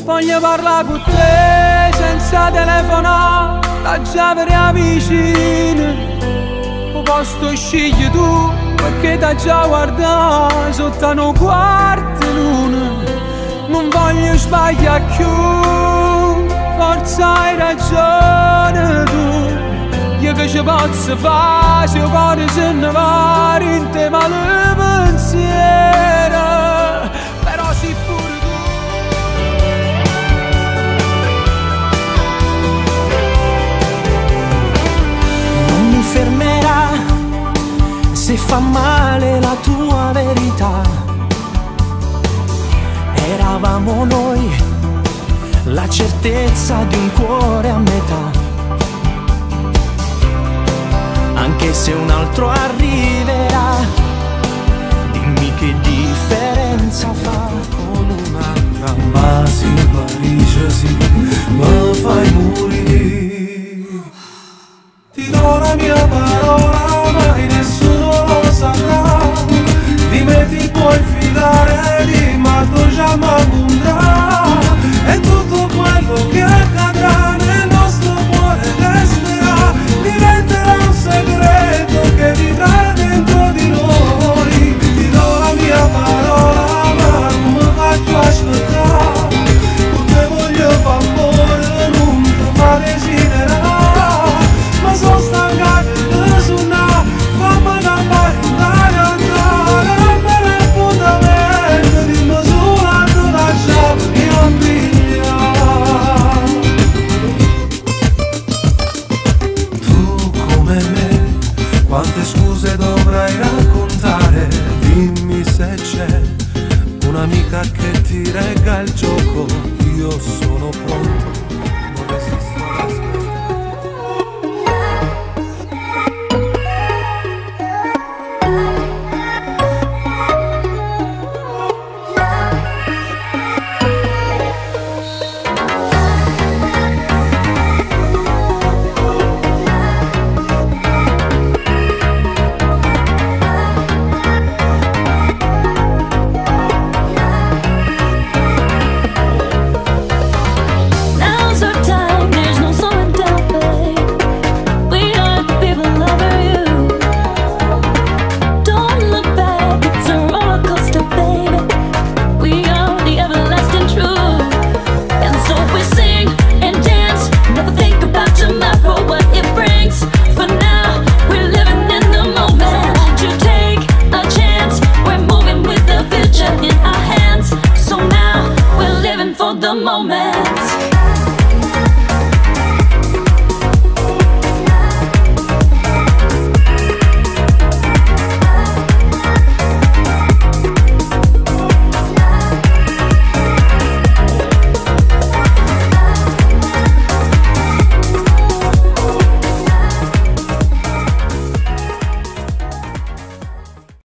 Voglio parlare con te senza telefonare, da già per vicino. O posto scegli tu, perché da già guardare sotto un quarto l'una. Non voglio sbagliare più, forza hai ragione tu. Io che ci posso fare se il cuore se ne va in te male pensiero, però sei pure tu. Non mi fermerà se fa male la tua verità. Eravamo noi, la certezza di un cuore a metà. Anche se un altro arriverà, dimmi che differenza fa. Con un'altra base in Parigi sì, mi fai morire. Ti do la mia parola, mai nessuno lo saprà. Di me ti puoi fidare, di ma tu già m'abondrà. E tutto quello che accadrà nel nostro cuore resterà. Diventerà un segreto che vivrà dentro di noi. Ti do la mia parola, ma non mi faccio aspettare. Con te voglio fare amore, non ti fa desiderare. Ma sono stancato di suonare, fammi campare in Italia andare. Per l'appuntamento di misura tu la chave che non piglia. Tu come me, quante scuse dovrai raccontare? Dimmi se c'è un'amica che ti regga il gioco. Io sono pronto, non resisto all'aspettare. The moment.